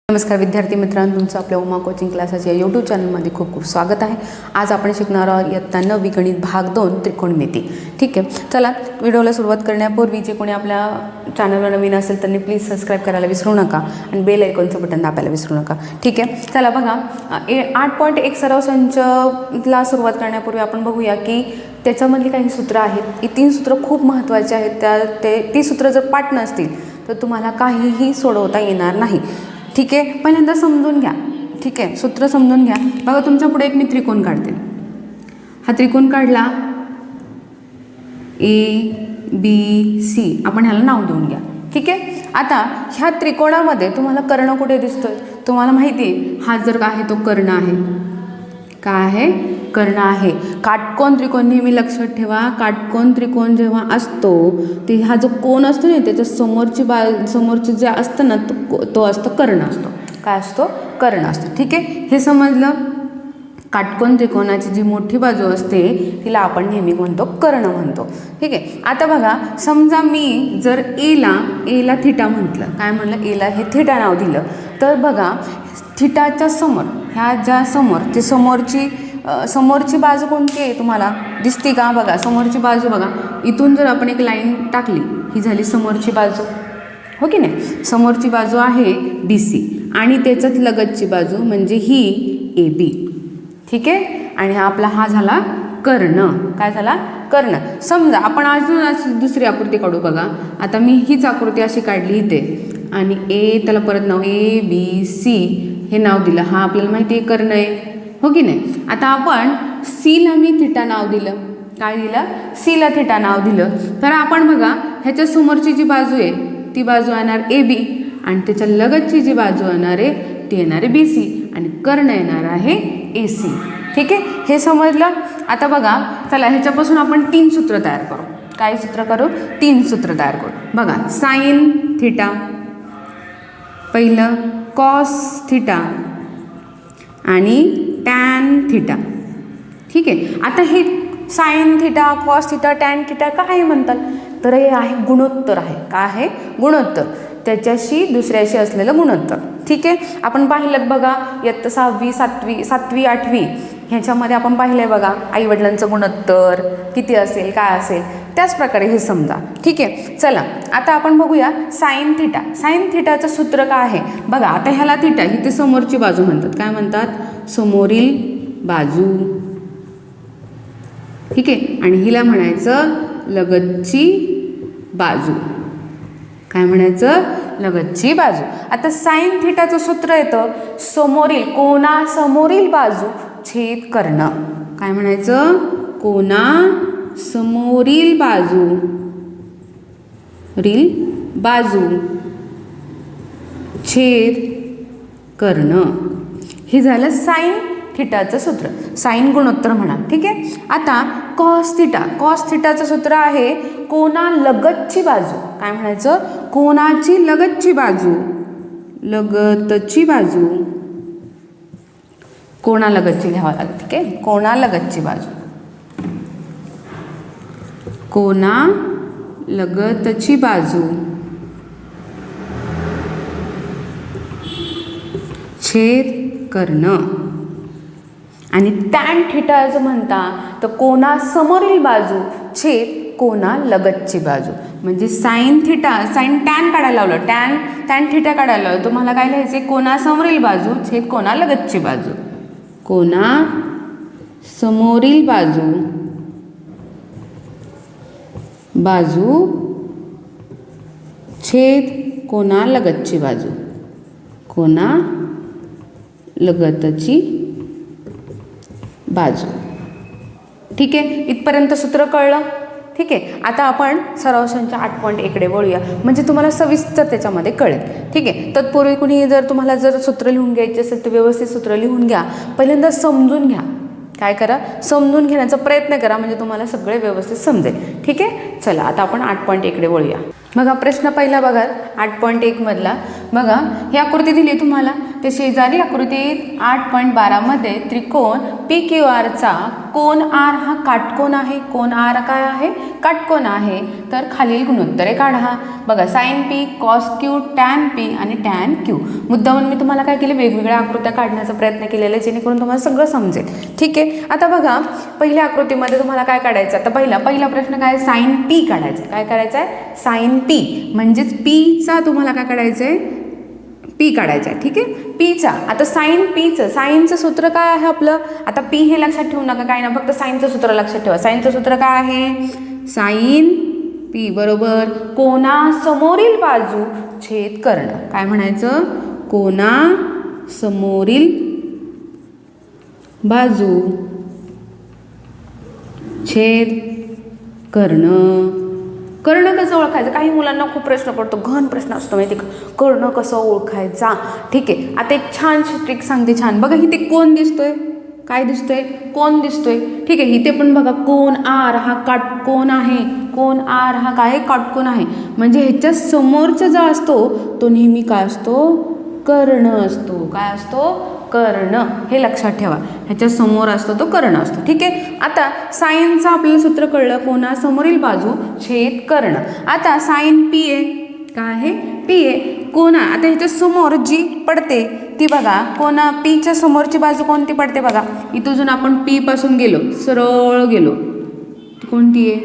नमस्कार विद्यार्थी मित्रांनो, तुमचं आपल्या उमा कोचिंग क्लासेस या यूट्यूब चॅनलमध्ये खूप खूप स्वागत आहे। आज आपण शिकणार आहोत इयत्ता 9वी गणित भाग 2 त्रिकोणमिती। ठीक आहे, चला व्हिडिओला सुरुवात करण्यापूर्वी जे कोणी आपल्या चॅनलवर नवीन असेल त्यांनी प्लीज सबस्क्राईब करायला विसरू नका आणि बेल आयकॉनचं बटन दाबायला विसरू नका। ठीक आहे, चला बघा 8.1 सराव संचला सुरुवात करण्यापूर्वी आपण बघूया की त्याच्यामधली काही सूत्र आहेत। ही 3 सूत्र खूप महत्त्वाची आहेत। ती सूत्र जर पाठ नसतील तर तुम्हाला काहीही सोडवता येणार नाही। ठीक आहे, पहिल्यांदा समजून घ्या। ठीक आहे, सूत्र समजून घ्या। बघा तुमच्या पुढे एक मी त्रिकोण काढते। हा त्रिकोण काढला ABC, आपण ह्याला नाव देऊन घ्या। ठीक आहे, आता ह्या त्रिकोणामध्ये तुम्हाला कर्ण कुठे दिसतोय? तुम्हाला माहिती आहे हा जर आहे तो कर्ण आहे। काय आहे? कर्ण आहे। काटकोन त्रिकोण नेहमी लक्षात ठेवा, काटकोन त्रिकोण जेव्हा असतो ते हा जो कोन असतो ना त्याच्या समोरची जे असतं ना तो असतो कर्ण असतो। काय असतो? कर्ण असतो। ठीक आहे, हे समजलं। काटकोन त्रिकोणाची जी मोठी बाजू असते तिला आपण नेहमी म्हणतो कर्ण म्हणतो। ठीक आहे, आता बघा समजा मी जर एला थिटा म्हटलं, काय म्हणलं? एला हे थिटा नाव दिलं तर बघा थिटाच्या समोर ह्या ज्या समोर समोरची बाजू कोणती आहे तुम्हाला दिसते का? बघा समोरची बाजू बघा, इथून जर आपण एक लाईन टाकली ही झाली समोरची बाजू, हो की नाही? समोरची बाजू आहे BC आणि त्याच्यात लगतची बाजू म्हणजे ही AB। ठीक आहे, आणि हा झाला कर्ण। काय झाला? कर्ण। समजा आपण अजून दुसरी आकृती काढू। बघा आता मी हीच आकृती अशी काढली इथे आणि त्याला परत नाव ABC हे नाव दिलं। हा आपल्याला माहिती आहे कर्ण आहे, हो की नाही? आता आपण Cला मी थिटा नाव दिलं। काय दिलं? Cला थिटा नाव दिलं। तर आपण बघा ह्याच्या समोरची जी बाजू आहे ती बाजू येणार AB आणि त्याच्या लगतची जी बाजू येणार आहे ती येणार आहे BC आणि कर्ण येणार आहे AC। ठीक आहे, हे समजलं। आता बघा चला ह्याच्यापासून आपण 3 सूत्र तयार करू। काय सूत्र करू? 3 सूत्र तयार करू। बघा साइन थिटा, पहिलं कॉस थिटा आणि टॅन थिटा। ठीक आहे, आता हे sine theta, cos theta, tan theta काय म्हणतात? तर हे आहे गुणोत्तर आहे। काय आहे? गुणोत्तर, त्याच्याशी दुसऱ्याशी असलेलं गुणोत्तर। ठीक आहे, आपण पाहिलं बघा इयत्ता 6वी 7वी 8वी ह्याच्यामध्ये आपण पाहिलंय बघा आईवडिलांचं गुणोत्तर किती असेल, काय असेल, त्याच प्रकारे हे समजा। ठीक आहे, चला आता आपण बघूया साइन थिटा। साइन थिटाचं सूत्र काय आहे? बघा आता ह्याला थिटा ही ते समोरची बाजू म्हणतात। काय म्हणतात? समोरील बाजू। ठीक आहे, आणि हिला म्हणायचं लगतची बाजू। काय म्हणायचं? लगतची बाजू। आता साइन थिटाचं सूत्र येतं समोरील कोनासमोरील बाजू छेद कर्ण। काय म्हणायचं? कोनासमोरील बाजू छेद कर्ण। हे झालं साइन थिटाचं सूत्र, साइन गुणोत्तर म्हणा। ठीक आहे, आता कॉस थिटा, कॉस थिटाचं सूत्र आहे कोना लगतची बाजू। काय म्हणायचं? कोनाची लगतची बाजू, लगतची बाजू कोणा लगतची घ्यावं लागेल। ठीक आहे, कोणा लगतची बाजू, कोणा लगतची बाजू छेद कर्ण। आणि टॅन थिटा असं म्हणता तर कोणा समोरील बाजू छेद कोणा लगतची बाजू। म्हणजे साइन थिटा, साइन टॅन काढायला लावलं, टॅन थिटा काढायला लावलं, तुम्हाला काय लिहायचे? कोणा समोरील बाजू छेद कोणा लगतची बाजू। कोणा समोरील बाजू छेद कोणा लगतची बाजू, कोणा लगतची बाजू। ठीक आहे, इथपर्यंत सूत्र कळलं। ठीक आहे, आता आपण सराव संच 8.1 कडे वळूया म्हणजे तुम्हाला सविस्तर त्याच्यामध्ये कळेल। ठीक आहे, तत्पूर्वी कुणी तुम्हाला जर सूत्र लिहून घ्यायचे असेल तर व्यवस्थित सूत्र लिहून घ्या। पहिल्यांदा समजून घ्या। काय करा? समजून घेण्याचा प्रयत्न करा म्हणजे तुम्हाला सगळे व्यवस्थित समजेल। ठीक आहे, चला आता आपण 8.1 कडे वळूया। बघा प्रश्न पहिला बघा 8.1 मधला। बघा ही आकृती दिली तुम्हाला ते शेजारी आकृतीत 8.12 मध्ये त्रिकोण PQRचा कोन R हा काटकोन आहे. कोन R काय आहे? काटकोन आहे. तर खालील गुणोत्तरे काढा. बघा sin P, cos Q, tan P आणि tan Q. मुद्दामून मी तुम्हाला काय केले, वेगवेगळ्या आकृत्या काढण्याचा प्रयत्न केलेला आहे जेणेकरून तुम्हाला सगळं समजेल. ठीक आहे. आता बघा पहिल्या आकृतीमध्ये तुम्हाला काय काढायचं. आता पहिला प्रश्न काय, sin P काढायचा. काय करायचं आहे? sin P म्हणजेच Pचा तुम्हाला काय काढायचं आहे, P काढायचा आहे. ठीक आहे. Pचा आता साइन Pचं साईनचं सूत्र काय आहे आपलं. आता P हे लक्षात ठेवू नका, काय ना, फक्त साईनचं सूत्र लक्षात ठेवा. साईनचं सूत्र काय आहे, साइन P बरोबर कोनासमोरील बाजू छेद कर्ण. काय म्हणायचं, कोनासमोरील बाजू छेद कर्ण. कर्ण कसं ओळखायचं, काही मुलांना खूप प्रश्न पडतो, घन प्रश्न असतो माहिती का, कर्ण कसं ओळखायचा. ठीक आहे. आता एक छानशी ट्रिक सांगते. छान बघा, इथे कोण दिसतोय, काय दिसतोय, कोण दिसतोय. ठीक आहे. इथे पण बघा कोन R हा काटकोन आहे. कोन R हा काय, काटकोन आहे. म्हणजे ह्याच्या समोरचा जो असतो तो नेहमी काय असतो, कर्ण असतो. काय असतो, कर्ण. हे लक्षात ठेवा, ह्याच्या समोर असतो तो कर्ण असतो. ठीक आहे. आता साईनचं आपल्याला सूत्र कळलं, कोनासमोरील बाजू छेद कर्ण. आता साइन P आहे, काय आहे, P आहे. कोना आता ह्याच्या समोर जी पडते ती बघा, कोना Pच्या समोरची बाजू कोणती पडते बघा. इथून आपण P पासून गेलो, सरळ गेलो, ती कोणती आहे,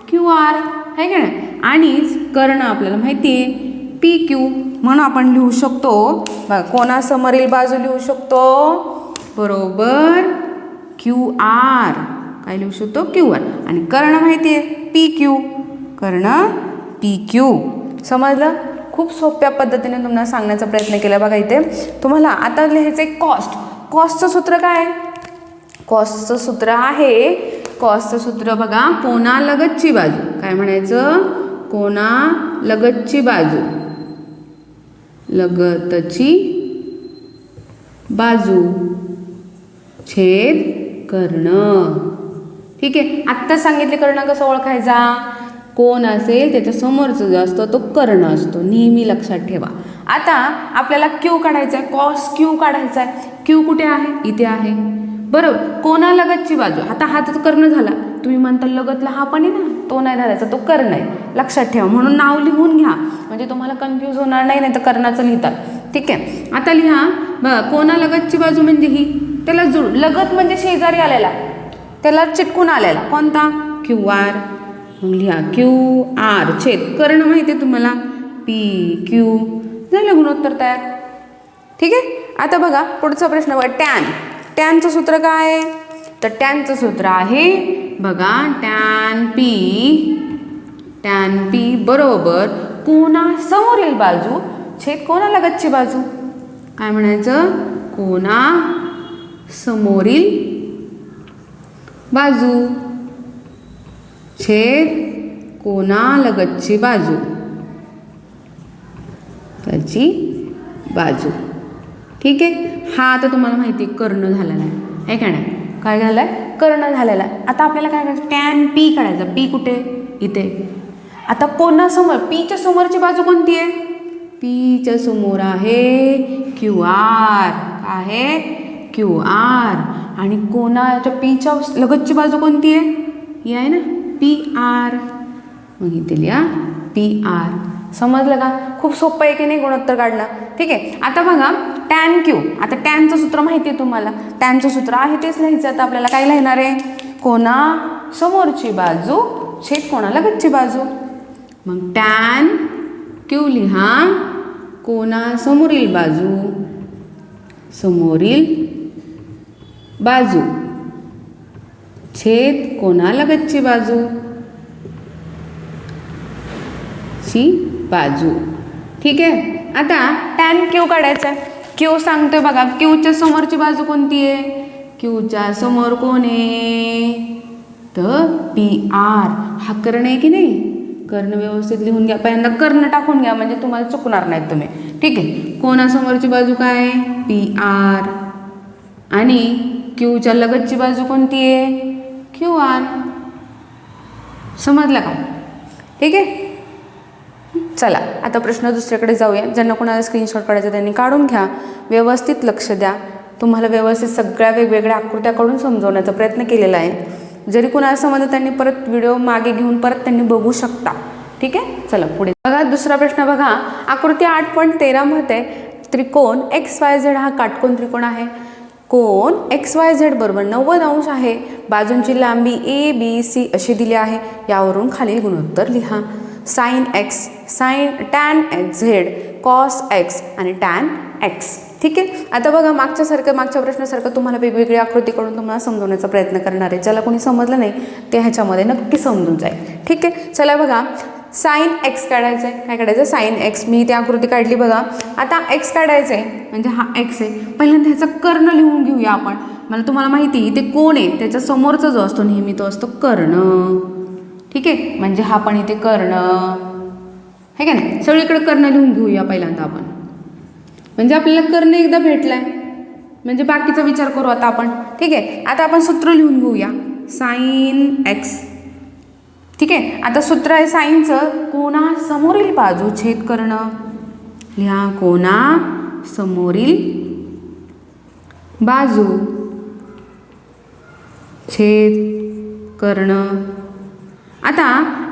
QR आहे का नाही. आणि कर्ण आपल्याला माहिती आहे PQ, म्हणून आपण लिहू शकतो बघा, कोनासमोरील बाजू लिहू शकतो बरोबर QR. काय लिहू शकतो, QR. आणि कर्ण माहिती आहे PQ, कर्ण PQ. समजलं. खूप सोप्या पद्धतीने तुम्हाला सांगण्याचा प्रयत्न केला. बघा इथे तुम्हाला आता लिहायचं आहे कॉसचं सूत्र काय आहे. कॉसचं सूत्र आहे, कॉसचं सूत्र बघा, कोनालगतची बाजू. काय म्हणायचं, कोनालगतची बाजू, लगतची बाजू छेद कर्ण. ठीक आहे. आत्ता सांगितले कर्ण कसं ओळखायचा, कोण असेल त्याच्या समोरचं जो असतो तो कर्ण असतो, नेहमी लक्षात ठेवा. आता आपल्याला Q काढायचा आहे, कॉस Q काढायचा आहे. Q कुठे आहे, इथे आहे बरोबर. कोनालगतची बाजू, आता हा तर कर्ण झाला. तुम्ही म्हणता लगतला हा पण आहे ना, तो नाही धरायचा, तो कर्ण आहे. लक्षात ठेवा, म्हणून नाव लिहून घ्या म्हणजे तुम्हाला कन्फ्यूज होणार नाही, नाही तर कर्णाचं लिहितात. ठीक आहे. आता लिहा बघा, कोनालगतची बाजू म्हणजे ही, त्याला जुळ, लगत म्हणजे शेजारी आलेला, त्याला चिटकून आलेला कोणता, QR. मग लिहा QR छेद कर्ण माहिती आहे तुम्हाला PQ. झालं गुणोत्तर तयार. ठीक आहे. आता बघा पुढचा प्रश्न बघा, टॅनचं सूत्र काय आहे, तर टॅनचं सूत्र आहे बघा, टॅन P बरोबर कोनासमोरील बाजू छेद कोनालगतची बाजू. काय म्हणायचं, कोनासमोरील बाजू छेद कोनालगतची बाजू, त्याची बाजू. ठीक आहे. हा आता तुम्हाला माहिती आहे कर्ण झालेला आहे का नाही, काय झालं आहे, कर्ण झालेला आहे. आता आपल्याला काय करायचं, टॅन P काढायचा. P कुठे, इथे. आता कोणासमोर, Pच्या समोरची बाजू कोणती आहे, Pच्या समोर आहे QR. काय आहे, QR. आणि कोणाच्या Pच्या लगतची बाजू कोणती आहे, ही आहे ना PR. मग इथे लिहा PR. समजलं का, खूप सोपं आहे की नाही गुणोत्तर काढणं. ठीक आहे. आता बघा टॅन Q. आता टॅनचं सूत्र माहिती आहे तुम्हाला, टॅनचं सूत्र आहे तेच लिहायचं. आता आपल्याला काय लिहिणार आहे, कोनासमोरची बाजू छेद कोनालगतची बाजू. मग टॅन Q लिहा, कोनासमोरील बाजू, समोरील बाजू छेद कोनालगतची बाजू, ची बाजू. ठीक आहे. आता टॅन Q काढायचा आहे. Q सांगतोय बघा, Qच्या समोरची बाजू कोणती आहे, Qच्या समोर कोण आहे, तर PR. हा कर्ण आहे की नाही, कर्ण व्यवस्थित लिहून घ्या. पहिल्यांदा कर्ण टाकून घ्या म्हणजे तुम्हाला चुकणार नाहीत तुम्ही. ठीक आहे. कोणासमोरची बाजू काय आहे, PR. आणि Qच्या लगतची बाजू कोणती आहे, QR. समजलं का. ठीक आहे. चला आता प्रश्न दुसऱ्याकडे जाऊया. ज्यांना कोणाला स्क्रीनशॉट काढायचा त्यांनी काढून घ्या. व्यवस्थित लक्ष द्या. तुम्हाला व्यवस्थित सगळ्या वेगवेगळ्या आकृत्याकडून समजवण्याचा प्रयत्न केलेला आहे. जरी कुणाला समजलं त्यांनी परत व्हिडिओ मागे घेऊन परत त्यांनी बघू शकता. ठीक आहे. चला पुढे बघा. दुसरा प्रश्न बघा. आकृती 8.13 मध्ये त्रिकोण XYZ हा काटकोन त्रिकोण आहे. कोण XYZ बरोबर 90 अंश आहे. बाजूंची लांबी ABC अशी दिली आहे. यावरून खालील गुणोत्तर लिहा. Sine X, tan Z, cos X आणि tan X. ठीक आहे. आता बघा मागच्या प्रश्नासारखं तुम्हाला वेगवेगळी आकृती करून तुम्हाला समजवण्याचा प्रयत्न करणार आहे. ज्याला कोणी समजलं नाही ते ह्याच्यामध्ये नक्की समजून जाईल. ठीक आहे. चला बघा. साइन X काढायचं आहे. काय काढायचं? Sign X. मी ती आकृती काढली बघा. आता X काढायचं आहे म्हणजे हा X आहे. पहिल्यांदा ह्याचा कर्ण लिहून घेऊया आपण. मला तुम्हाला माहिती ते कोण आहे त्याच्या समोरचा जो असतो नेहमी तो असतो कर्ण. ठीक आहे. म्हणजे हा पण इथे कर्ण आहे का नाही. सगळीकडे कर्ण लिहून घेऊया पहिल्यांदा आपण. म्हणजे आपल्याला कर्ण एकदा भेटलाय म्हणजे बाकीचा विचार करू आता आपण. ठीक आहे. आता आपण सूत्र लिहून घेऊया. Sine X. ठीक आहे. आता सूत्र आहे साइनचं. कोणा समोरील बाजू छेद कर्ण. लिहा. कोणा समोरील बाजू छेद कर्ण. आता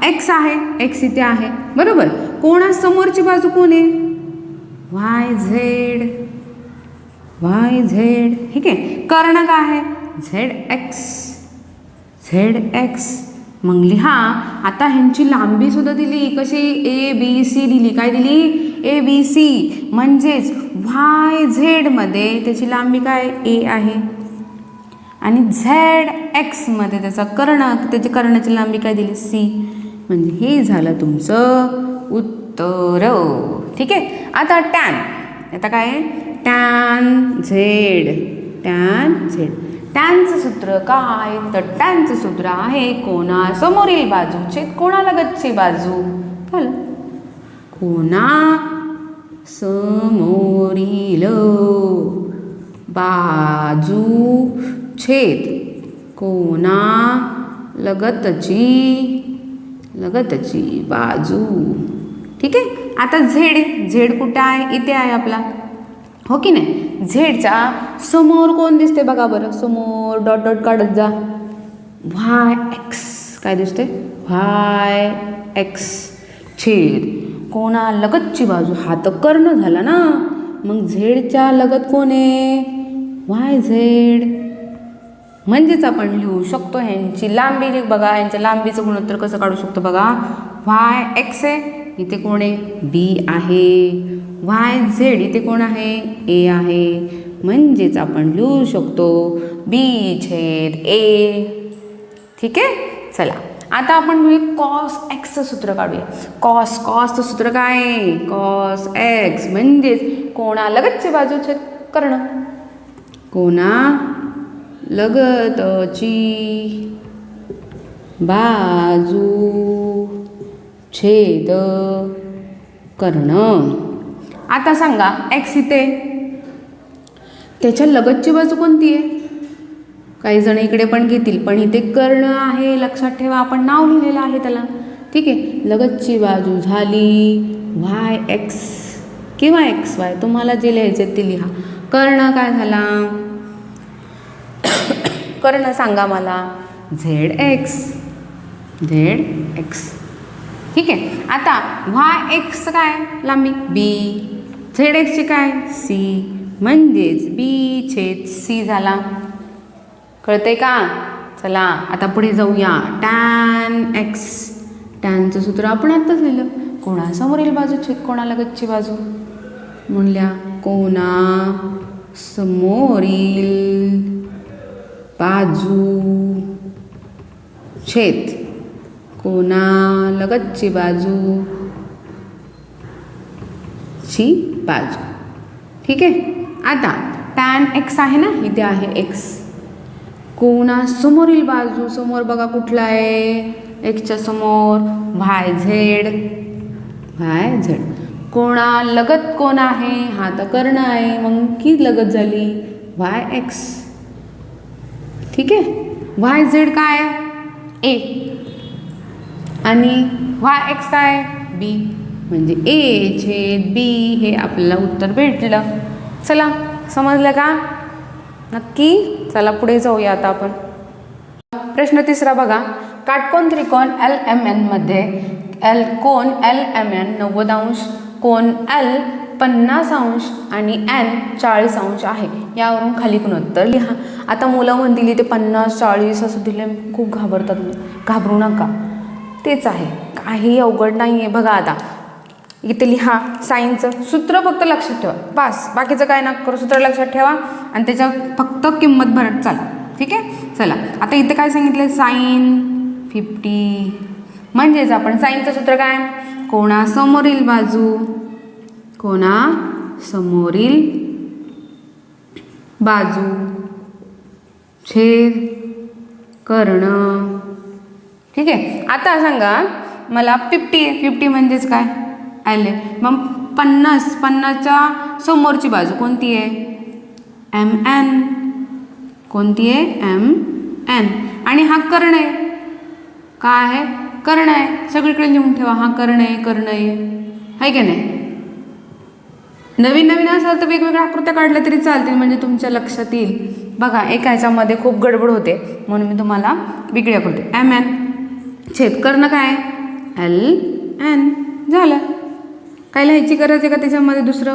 X आहे. X इथे आहे बरोबर. कोणा समोरची बाजू कोण आहे? YZ. ठीक आहे. कर्ण काय आहे? ZX. मग लिहा. आता ह्यांची लांबी सुद्धा दिली कशी? ABC दिली. काय दिली? ABC. म्हणजेच YZ मध्ये त्याची लांबी काय? A आहे आणि ZX मध्ये त्याची कर्णाची लांबी काय दिली? C. म्हणजे हे झालं तुमचं उत्तर. ठीक आहे. आता टॅन. आता काय? Tan Z. टॅनचं सूत्र काय? तर टॅनचं सूत्र आहे कोणा समोरील बाजू छेद कोणालगतची बाजू. झालं. कोणा समोरील बाजू छेद कोणा लगतची बाजू. ठीक आहे. आता झेड कुठं आहे? इथे आहे आपला. हो की नाही. झेडच्या समोर कोण दिसते बघा बरं. समोर डॉट डॉट काढत जा. YX. काय दिसते? YX छेद कोणा लगतची बाजू. हा तर कर्ण झाला ना. मग झेडच्या लगत कोण आहे? YZ. म्हणजेच आपण लिहू शकतो ह्यांची लांबी बघा. यांच्या लांबीचं गुणोत्तर कसं काढू शकतो बघा. YX आहे. इथे कोण आहे? B आहे. YZ इथे कोण आहे? A आहे. म्हणजेच आपण लिहू शकतो B/A. ठीक आहे. चला आता आपण cos Xचं सूत्र काढूया. कॉसचं सूत्र काय? cos X म्हणजेच कोणा लगतची बाजू छेद कर्ण. कोणा लगतची बाजू छेद कर्ण. आता सांगा X इथे त्याच्या लगतची बाजू कोणती आहे? काही जण इकडे पण घेतील पण इथे कर्ण आहे. लक्षात ठेवा आपण नाव लिहिलेलं आहे त्याला. ठीक आहे. लगतची बाजू झाली YX किंवा XY. तुम्हाला जे लिहायचे ते लिहा. कर्ण काय झाला? कर्ण सांगा मला. ZX. ठीक आहे. आता YX काय? लांबी B. ZX ची काय? C. म्हणजेच B/C झाला. कळतंय का? चला आता पुढे जाऊया. Tan X. टॅनचं सूत्र आपण आत्ताच लिहिलं. कोणासमोरील बाजू छेद कोणालगतची बाजू. म्हणल्या कोणा समोरील बाजू छेद कोणालगतची बाजू ची बाजू. ठीक आहे. आता टॅन X आहे ना. इथे आहे X. कोणा समोरील बाजू. समोर बघा कुठला आहे? Xच्या समोर YZ. कोणा लगत कोण आहे? हा तर कर्ण आहे. मग की लगत झाली? YX. ठीक आहे. YZ काय आहे? A आणि YX काय? B. म्हणजे ए छेद बी हे आपल्याला उत्तर भेटलं. चला समजलं का? नक्की. चला पुढे जाऊया आता आपण. प्रश्न तिसरा बघा. काटकोन त्रिकोण LMN मध्ये कोन LMN 90 अंश, कोन L 50 अंश आणि N 40 अंश आहे. यावरून खाली गुणोत्तर लिहा. आता मुलं म्हणतील ते 50 40 असं दिले खूप घाबरतात. घाबरू नका, तेच आहे, काही अवघड नाही आहे. बघा आता इथे लिहा साईनचं सूत्र फक्त लक्षात ठेवा बस, बाकीचं काय ना करू. सूत्र लक्षात ठेवा आणि त्याच्यात फक्त किंमत भरत चाला. ठीक आहे. चला आता इथे काय सांगितलं, साईन 50 म्हणजेच आपण साईनचं सूत्र काय, कोणासमोरील बाजू, कोणासमोरील बाजू छेद कर्ण. ठीक आहे. आता सांगा मला 50 म्हणजेच काय आले, मग 50च्या समोरची बाजू कोणती आहे, MN. कोणती आहे, MN. आणि हा कर्ण आहे, काय आहे, कर्ण आहे. सगळीकडे लिहून ठेवा, हा कर्ण आहे, कर्ण आहे की नाही. नवीन नवीन असाल तर वेगवेगळ्या आकृत्या काढल्या तरी चालतील, म्हणजे तुमच्या लक्षात येईल. बघा एका ह्याच्यामध्ये खूप गडबड होते म्हणून मी तुम्हाला वेगळी आकृती. MN छेद कर्ण काय, LN. झालं. काय लिहायची गरज आहे का त्याच्यामध्ये दुसरं,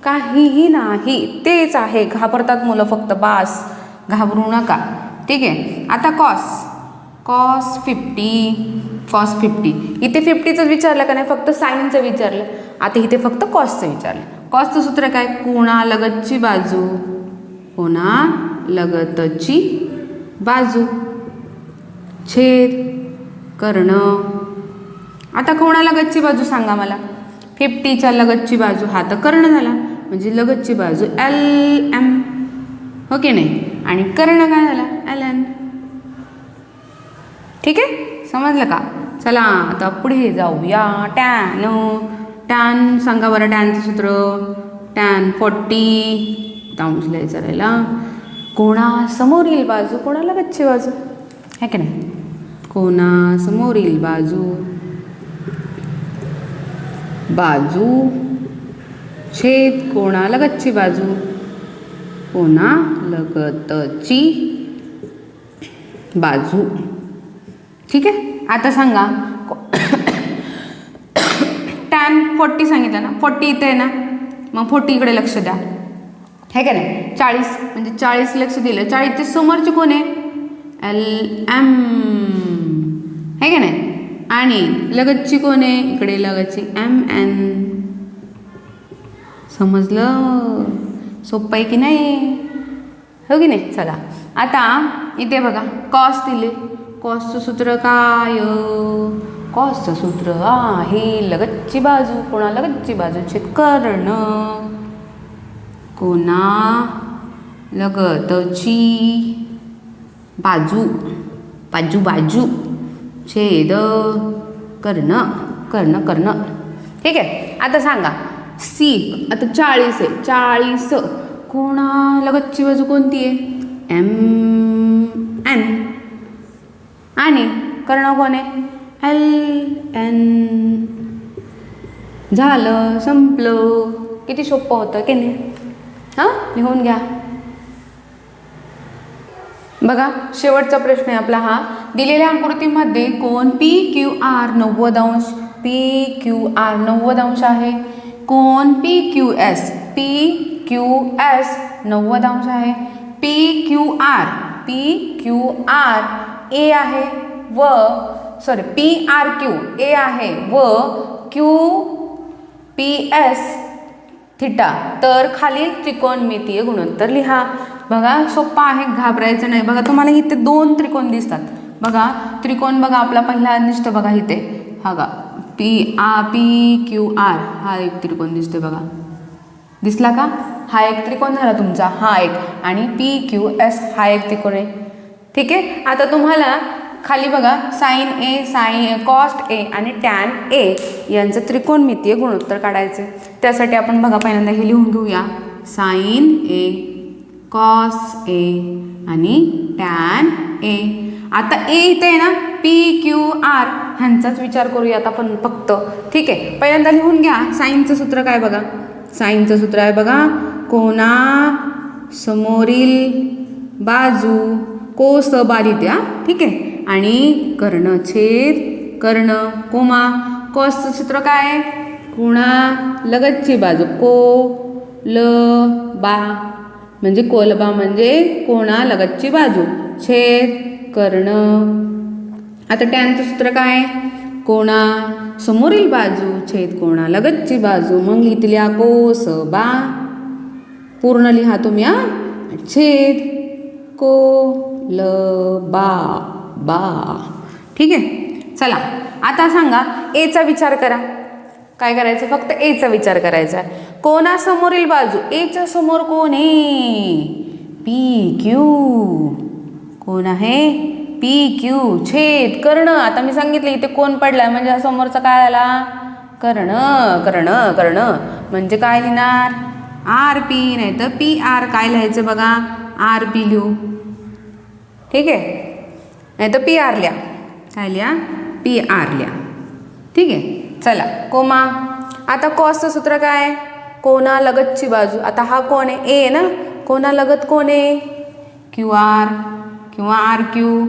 काहीही नाही, तेच आहे. घाबरतात मुलं फक्त, बास, घाबरू नका. ठीक आहे. आता कॉस 50 इथे 50चं विचारलं का नाही, फक्त साईनचं विचारलं. आता इथे फक्त कॉसचं विचारलं. कॉसचं सूत्र काय, कोणालगतची बाजू, कोणालगतची बाजू छेद कर्ण. आता कोणालगतची बाजू सांगा मला, 50च्या लगतची बाजू, हा तर कर्ण झाला, म्हणजे लगतची बाजू LM. हो की नाही. आणि कर्ण काय झाला, LN. ठीक आहे, समजलं का. चला आता पुढे जाऊया. टॅन सांगा बरं, टॅनचं सूत्र, टॅन 40 अंश लिहायचं राहिला. कोणासमोरील बाजू, कोणालगतची बाजू आहे की नाही, कोणासमोरील बाजू छेद कोणालगतची बाजू, कोणालगतची बाजू. ठीक आहे. आता सांगा टॅन 40 सांगितलं ना, 40 इथे आहे ना, मग 40 इकडे लक्ष द्या, आहे का नाही. 40 म्हणजे 40 लक्ष दिलं, 40च्या समोरचे कोण आहे, LM, आहे का नाही. आणि लगतची कोण आहे, इकडे लगतची MN. समजलं, सोपं आहे की नाही, हो की नाही. चला आता इथे बघा कॉस दिले. कॉसचं सूत्र काय, कॉसचं सूत्र आहे लगतची बाजू, कोणालगतची बाजू छेद कर्ण, कोणालगतची बाजू छेद कर्ण. ठीक आहे. आता सांगा सी, आता 40 आहे, 40 कोणालगतची बाजू कोणती आहे, MN. आणि कर्ण कोण आहे, LN. झालं, संपलं. किती सोपं होतं की नाही. हां, लिहून घ्या. बघा शेवटचा प्रश्न आहे आपला हा. दिलेल्या आकृतीमध्ये कोन PQR 90 अंश, PQR 90 अंश आहे. कोन PQS 90 अंश आहे. PQR A आहे व PRQ A आहे व QPS थिटा. तर खालील त्रिकोणमितीय गुणोत्तर लिहा. बघा सोप्पा आहे, घाबरायचं नाही. बघा तुम्हाला इथे 2 त्रिकोण दिसतात. बघा त्रिकोण बघा आपला पहिला दिसतो बघा इथे, हा गा PQR हा एक त्रिकोण दिसतोय बघा, दिसला का. हा एक त्रिकोण झाला तुमचा, हा एक, आणि PQS हा एक त्रिकोण आहे. ठीक आहे. आता तुम्हाला खाली बघा साईन कॉस्ट A आणि टॅन A यांचं त्रिकोणमितीय गुणोत्तर काढायचे. त्यासाठी आपण बघा पहिल्यांदा हे लिहून घेऊया, साईन A कॉस A आणि टॅन A. आता A इथे आहे ना, PQR ह्यांचाच विचार करूयात आपण फक्त. ठीक आहे, पहिल्यांदा लिहून घ्या. साईनचं सूत्र काय बघा. साईनचं सूत्र आहे बघा, कोणा समोरील बाजू कोस बाधित्या. ठीक आहे, आणि कर्ण छेद कर्ण कोमा. कॉसचं सूत्र काय आहे, कोणा लगतची बाजू को ल बा म्हणजे कोलबा म्हणजे कोणा लगतची बाजू छेद कर्ण. आता टॅनचं सूत्र काय, कोणा समोरील बाजू छेद कोणा लगतची बाजू. मग इथल्या कोस बा पूर्ण लिहा तुम्ही छेद को ल बा बा. ठीक आहे, चला आता सांगा एचा विचार करा. काय करायचं, फक्त एचा विचार करायचा आहे. कोणासमोरील बाजू, एच्या समोर कोण आहे, पी क्यू. कोण आहे, पी क्यू छेद कर्ण. आता मी सांगितलं इथे कोण पडलाय म्हणजे हा समोरचा काय आला, कर्ण. कर्ण कर्ण म्हणजे काय लिहिणार, आर पी, नाही तर पी आर. काय लिहायचं बघा, आर पी लिहू. ठीक आहे, नाही तर पी आर लिहा. काय लिहा, पी आर लिहा. ठीक आहे, चला कोमा. आता कॉसचं सूत्र काय, कोणा लगतची बाजू. आता हा कोण आहे, ए ना. कोणा लगत कोण आहे, क्यू आर किंवा आर क्यू.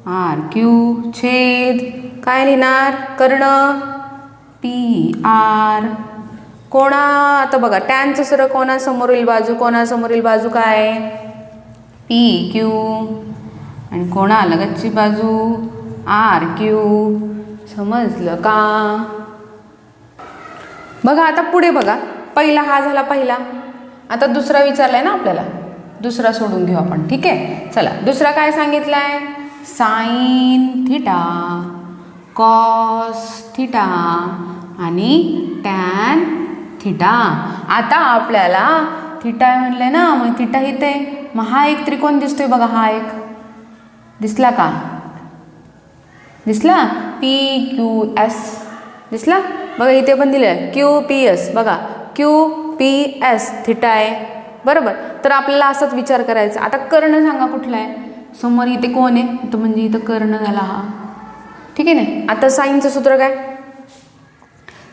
आर क्यू छेद काय लिहिणार, कर्ण पी आर. कोणा, आता बघा टॅनचं सूत्र, कोणासमोरील बाजू. कोणासमोरील बाजू काय, पी क्यू. आणि कोणा लगतची बाजू आर क्यू. समजलं का. बघा आता पुढे बघा, पहिला हा झाला पहिला. आता दुसरा विचारलाय ना आपल्याला, दुसरा सोडून घेऊ आपण. ठीक आहे, चला दुसरा काय सांगितलाय, साईन थिटा कॉस थिटा आणि टॅन थिटा. आता आपल्याला थिटा म्हणलंय ना, मग थिटा इथे. मग हा एक त्रिकोण दिसतोय बघा, हा एक दिसला का, दिसला, पी क्यू एस दिसला बघा. इथे पण दिलं क्यू पी एस बघा, क्यू पी एस थिटा आहे बरोबर. तर आपल्याला असाच विचार करायचा. आता कर्ण सांगा कुठला आहे, समोर इथे कोण आहे, तर म्हणजे इथं कर्ण झाला हा. ठीक आहे ना. आता साईनचं सूत्र काय,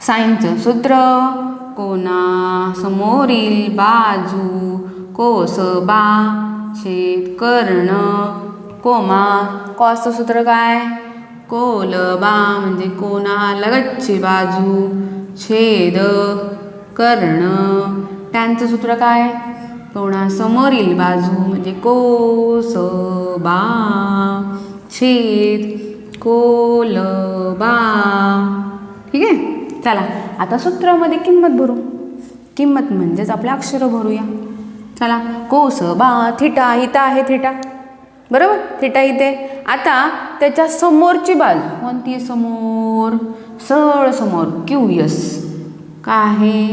साईनचं सूत्र कोणा समोरील बाजू कोस बा छेद कर्ण कोमा. कॉसचं सूत्र काय, कोलबा म्हणजे कोणा लगतची बाजू छेद कर्ण. टॅनचं सूत्र काय, कोणासमोरील बाजू म्हणजे कोसबा छेद कोलबा. ठीक आहे, चला आता सूत्रामध्ये किंमत भरू. किंमत म्हणजेच आपल्या अक्षर भरूया. चला कोसबा थिटा, इथं आहे थिटा बरोबर, थिटा इथे. आता त्याच्या समोरची बाजू कोणती आहे, समोर सरळ समोर क्यू यस. काय आहे,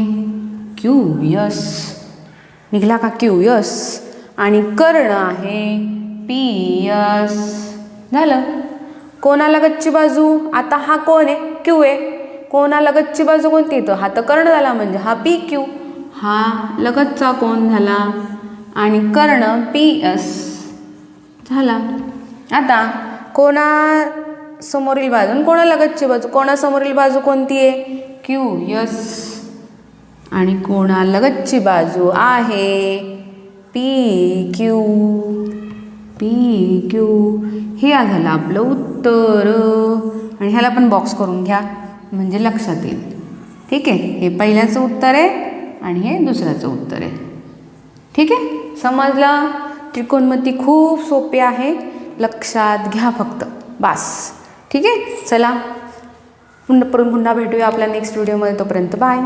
क्यू यस निघाला का, क्यू यस. आणि कर्ण आहे पी यस. झालं. कोणालगतची बाजू, आता हा कोण आहे, क्यू आहे. कोणालगतची बाजू कोणती येतं, हा तर कर्ण झाला म्हणजे हा पी क्यू. हा लगतचा कोण झाला आणि कर्ण पी एस झाला. आता कोणा समोरील बाजू आणि कोणालगतची बाजू. कोणासमोरील बाजू कोणती आहे, क्यू यस. आणि कोणालगतची बाजू आहे पी क्यू. पी क्यू हे झालं आपलं उत्तर. आणि ह्याला पण बॉक्स करून घ्या म्हणजे लक्षात येईल. ठीक आहे, हे पहिल्याचं उत्तर आहे आणि हे दुसऱ्याचं उत्तर आहे. ठीक आहे, समजलं. त्रिकोणमिती खूप सोपे आहे, लक्षात घ्या फक्त बास. ठीक आहे, चला पुन्हा भेटूया आपल्या नेक्स्ट व्हिडिओमध्ये. तोपर्यंत बाय.